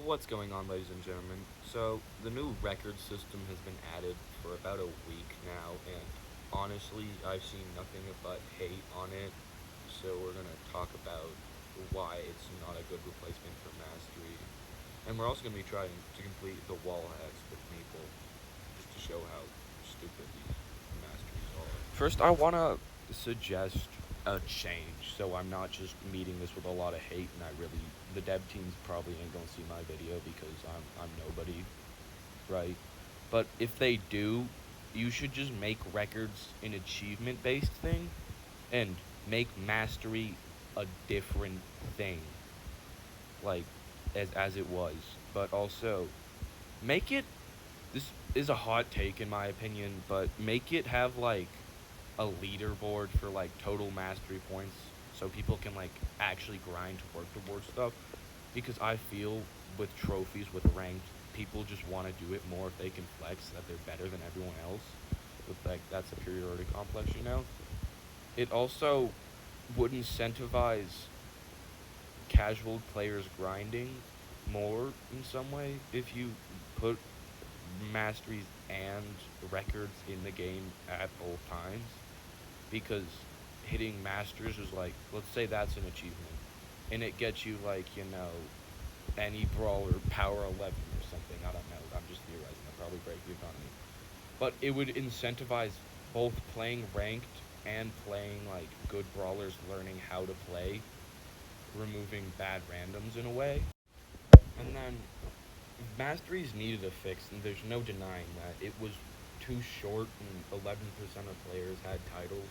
What's going on, ladies and gentlemen? So, the new record system has been added for about a week now, and honestly, I've seen nothing but hate on it. So, we're going to talk about why it's not a good replacement for Mastery. And we're also going to be trying to complete the wall hacks with Maple, just to show how stupid these Masteries are. First, I want to suggest a change, so I'm not just meeting this with a lot of hate, and the dev teams probably ain't gonna see my video because I'm nobody, right? But if they do, you should just make records an achievement based thing, and make mastery a different thing, like as it was. But also make it. This is a hot take in my opinion, but make it have like a leaderboard for like total mastery points so people can like actually grind to work towards stuff, because I feel with trophies with ranked, people just want to do it more if they can flex that they're better than everyone else with like that superiority complex, you know. It also would incentivize casual players grinding more in some way if you put masteries and records in the game at both times, because hitting masters is like, let's say that's an achievement, and it gets you like, any brawler power 11 or something. I don't know. I'm just theorizing. I'll probably break the economy, but it would incentivize both playing ranked and playing like good brawlers learning how to play, removing bad randoms in a way. And then masteries needed a fix, and there's no denying that it was too short, and 11% of players had titles.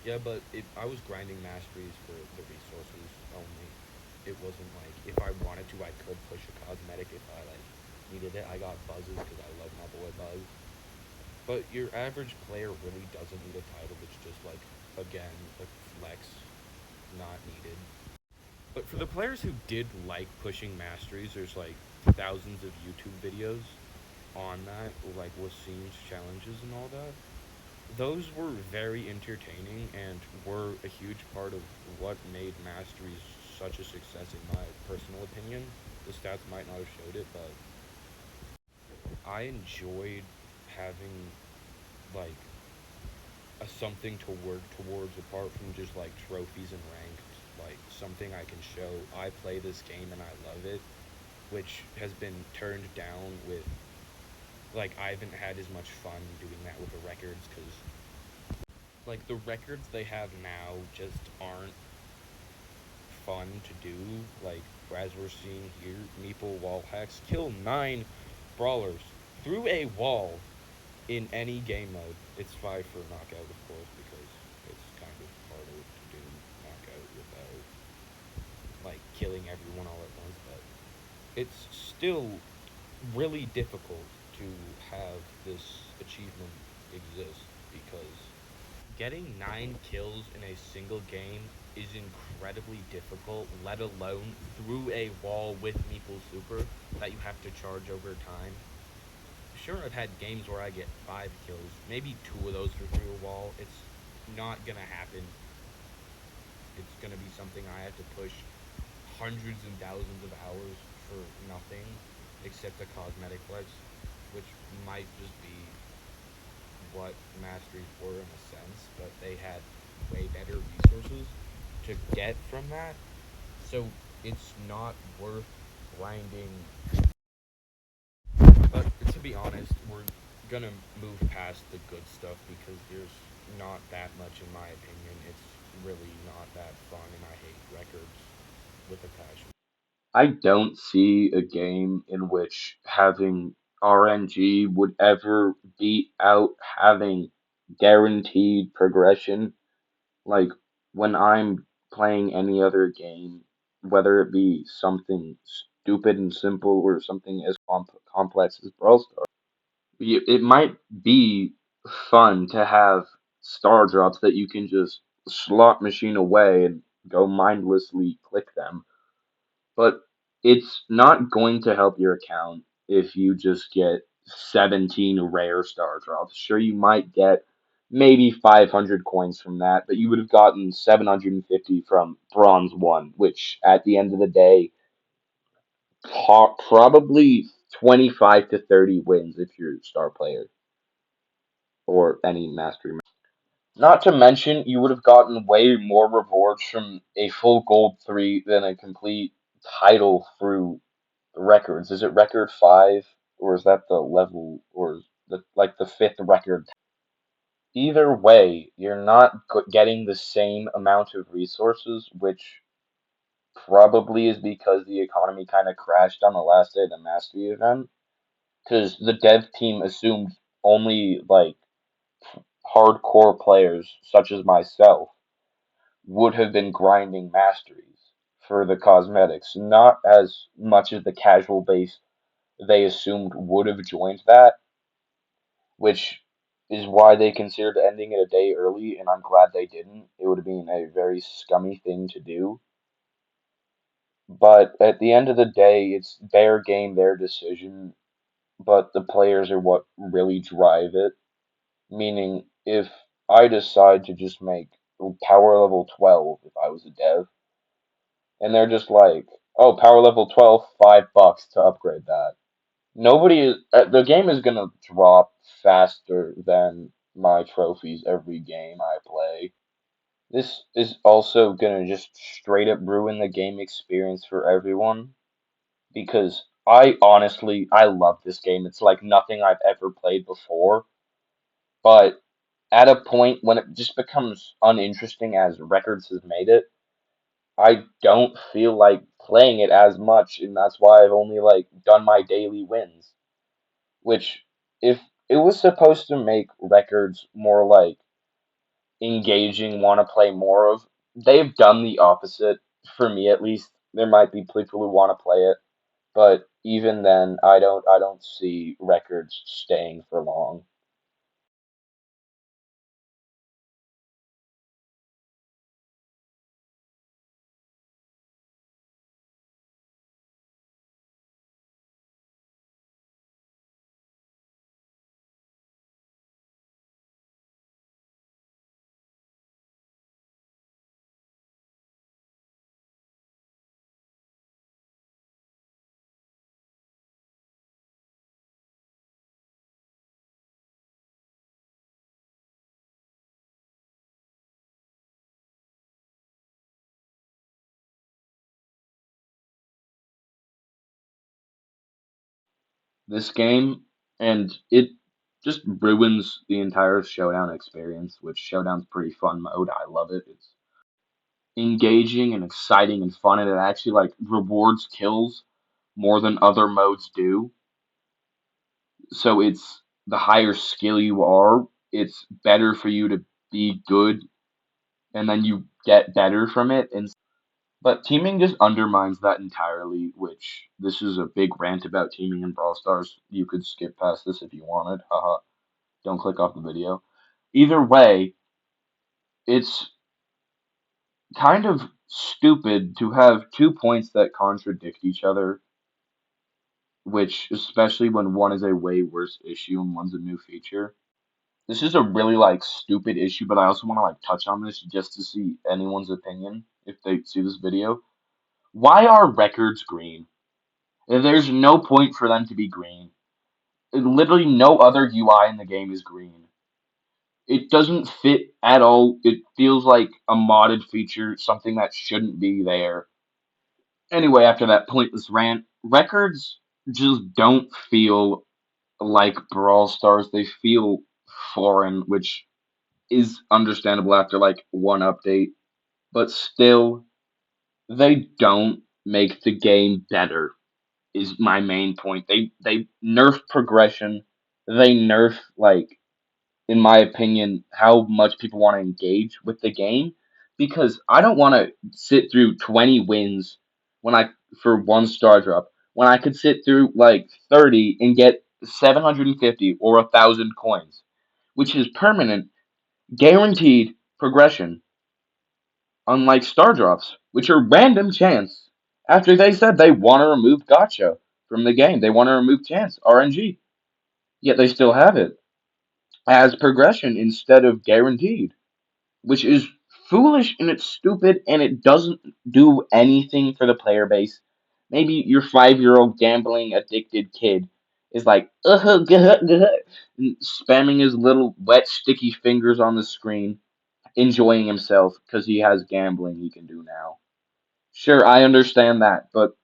Yeah, but I was grinding masteries for the resources only. It wasn't like if I wanted to, I could push a cosmetic if I like needed it. I got buzzes because I love my boy Buzz. But your average player really doesn't need a title. It's just like, again, a flex, not needed. But for the players who did like pushing masteries, there's like thousands of YouTube videos on that, like with scenes, challenges, and all that. Those were very entertaining and were a huge part of what made masteries such a success, in my personal opinion. The stats might not have showed it, but I enjoyed having like a something to work towards apart from just like trophies and ranked, like something I can show I play this game and I love it, which has been turned down with, like, I haven't had as much fun doing that with the records because like the records they have now just aren't fun to do. Like, as we're seeing here, Meeple wall hacks kill 9 brawlers through a wall in any game mode. It's 5 for knockout, of course, because it's kind of harder to do knockout without like killing everyone all at once. But it's still really difficult to have this achievement exist, because getting 9 kills in a single game is incredibly difficult, let alone through a wall with Meeple Super that you have to charge over time. Sure, I've had games where I get 5 kills, maybe 2 of those are through a wall. It's not gonna happen. It's gonna be something I have to push hundreds and thousands of hours for nothing except a cosmetic flex, which might just be what masteries were in a sense, but they had way better resources to get from that. So it's not worth grinding. But to be honest, we're gonna move past the good stuff because there's not that much, in my opinion. It's really not that fun, and I hate records with a passion. I don't see a game in which having RNG would ever beat out having guaranteed progression. Like when I'm playing any other game, whether it be something stupid and simple or something as complex as Brawl Stars, it might be fun to have star drops that you can just slot machine away and go mindlessly click them, but it's not going to help your account if you just get 17 rare star drops. Sure, you might get maybe 500 coins from that, but you would have gotten 750 from bronze 1, which at the end of the day probably 25 to 30 wins if you're a star player or any mastery. Not to mention, you would have gotten way more rewards from a full gold 3 than a complete title through records. Is it record 5 or is that the level or the fifth record? Either way, you're not getting the same amount of resources, which probably is because the economy kind of crashed on the last day of the mastery event. Because the dev team assumed only like hardcore players, such as myself, would have been grinding masteries for the cosmetics, not as much as the casual base they assumed would have joined that, which is why they considered ending it a day early, and I'm glad they didn't. It would have been a very scummy thing to do. But at the end of the day, it's their game, their decision, but the players are what really drive it. Meaning, if I decide to just make power level 12, if I was a dev, and they're just like, oh, power level 12, $5 to upgrade that. Nobody is, the game is gonna drop faster than my trophies every game I play. This is also gonna just straight up ruin the game experience for everyone because I love this game. It's like nothing I've ever played before, but at a point when it just becomes uninteresting as Records has made it, I don't feel like playing it as much, and that's why I've only like done my daily wins. Which, if it was supposed to make Records more like engaging, want to play more of, they've done the opposite. For me, at least, there might be people who want to play it, but even then, I don't see Records staying for long. This game, and it just ruins the entire Showdown experience, which Showdown's pretty fun mode. I love it. It's engaging and exciting and fun, and it actually like rewards kills more than other modes do. So it's the higher skill you are, it's better for you to be good, and then you get better from it. And but teaming just undermines that entirely. Which this is a big rant about teaming in Brawl Stars. You could skip past this if you wanted. Haha. Don't click off the video. Either way, it's kind of stupid to have 2 points that contradict each other, which, especially when one is a way worse issue and one's a new feature. This is a really like stupid issue, but I also want to like touch on this just to see anyone's opinion if they see this video. Why are records green? There's no point for them to be green. Literally no other UI in the game is green. It doesn't fit at all. It feels like a modded feature, something that shouldn't be there. Anyway, after that pointless rant, records just don't feel like Brawl Stars. They feel foreign, which is understandable after like one update, but still, they don't make the game better. Is my main point. They nerf progression. They nerf like, in my opinion, how much people want to engage with the game. Because I don't want to sit through 20 wins when I for one star drop when I could sit through like 30 and get 750 or 1,000 coins, which is permanent, guaranteed progression. Unlike star drops, which are random chance. After they said they want to remove gotcha from the game, they want to remove chance, RNG. Yet they still have it as progression instead of guaranteed, which is foolish and it's stupid and it doesn't do anything for the player base. Maybe your 5-year-old gambling addicted kid is like, spamming his little wet, sticky fingers on the screen, enjoying himself because he has gambling he can do now. Sure, I understand that, but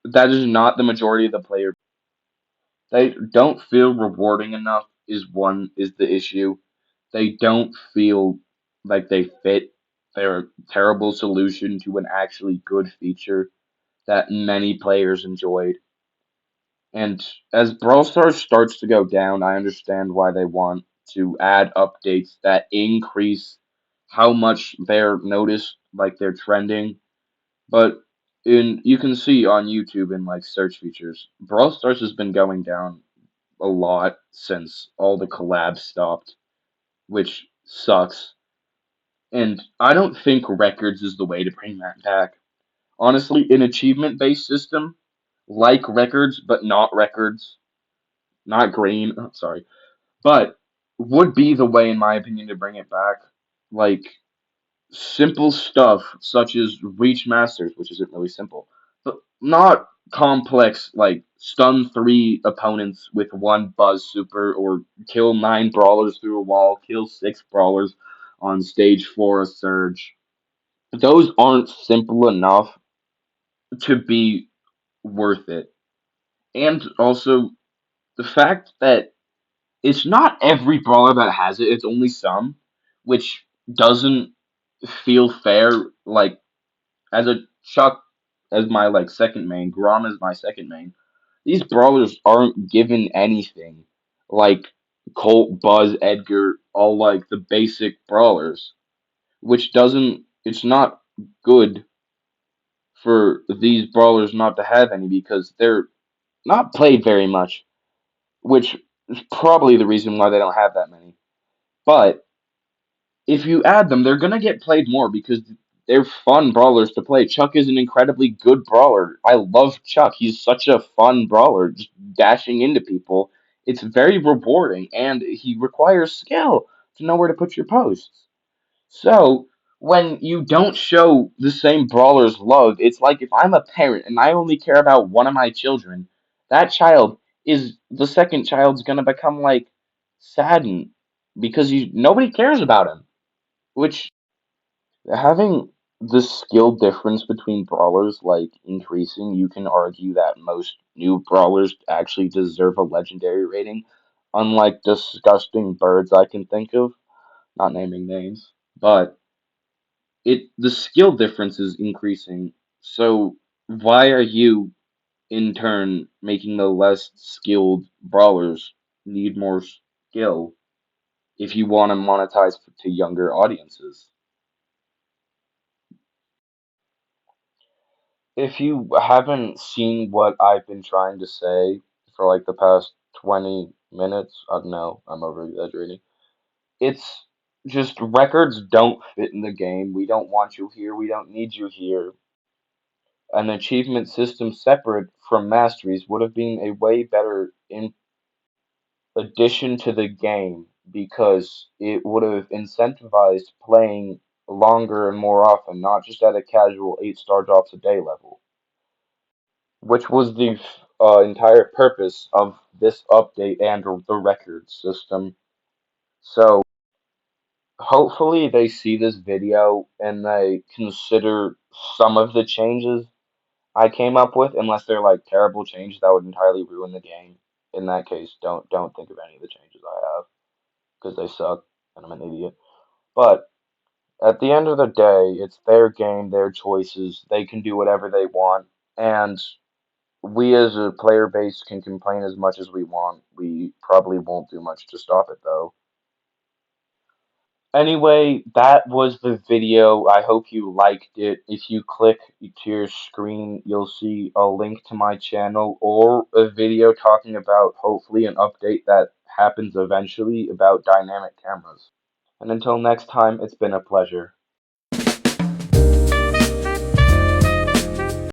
that is not the majority of the player. They don't feel rewarding enough is the issue. They don't feel like they fit. They're a terrible solution to an actually good feature that many players enjoyed. And as Brawl Stars starts to go down, I understand why they want to add updates that increase how much they're noticed, like they're trending. But in you can see on YouTube in like search features, Brawl Stars has been going down a lot since all the collabs stopped, which sucks. And I don't think records is the way to bring that back. Honestly, an achievement based system, like records, but not records, not green, sorry, but would be the way, in my opinion, to bring it back. Like, simple stuff such as Reach Masters, which isn't really simple, but not complex, like stun 3 opponents with 1 Buzz Super, or kill 9 brawlers through a wall, kill 6 brawlers on stage 4 a Surge. Those aren't simple enough to be worth it. And also, the fact that it's not every brawler that has it, it's only some, which doesn't feel fair. Like, as a Chuck as my like second main, Grom as my second main, these brawlers aren't given anything. Like Colt, Buzz, Edgar, all like the basic brawlers, which doesn't it's not good for these brawlers not to have any because they're not played very much, which is probably the reason why they don't have that many. But if you add them, they're gonna get played more because they're fun brawlers to play. Chuck is an incredibly good brawler. I love Chuck. He's such a fun brawler, just dashing into people. It's very rewarding, and he requires skill to know where to put your posts. So when you don't show the same brawlers love, it's like if I'm a parent and I only care about one of my children, that child is the second child's gonna become like saddened because nobody cares about him. Which having the skill difference between brawlers like increasing, you can argue that most new brawlers actually deserve a legendary rating, unlike disgusting birds I can think of, not naming names. But the skill difference is increasing. So why are you in turn making the less skilled brawlers need more skill if you want to monetize to younger audiences? If you haven't seen what I've been trying to say for like the past 20 minutes, I don't know, I'm over exaggerating. It's just records don't fit in the game. We don't want you here. We don't need you here. An achievement system separate from masteries would have been a way better addition to the game because it would have incentivized playing longer and more often, not just at a casual 8-star drops a day level, which was the entire purpose of this update and the record system. So hopefully they see this video and they consider some of the changes I came up with, unless they're like terrible changes that would entirely ruin the game. In that case, don't think of any of the changes I have because they suck and I'm an idiot. But at the end of the day, it's their game, their choices. They can do whatever they want, and we as a player base can complain as much as we want. We probably won't do much to stop it though. Anyway, that was the video. I hope you liked it. If you click to your screen, you'll see a link to my channel or a video talking about hopefully an update that happens eventually about dynamic cameras. And until next time, it's been a pleasure.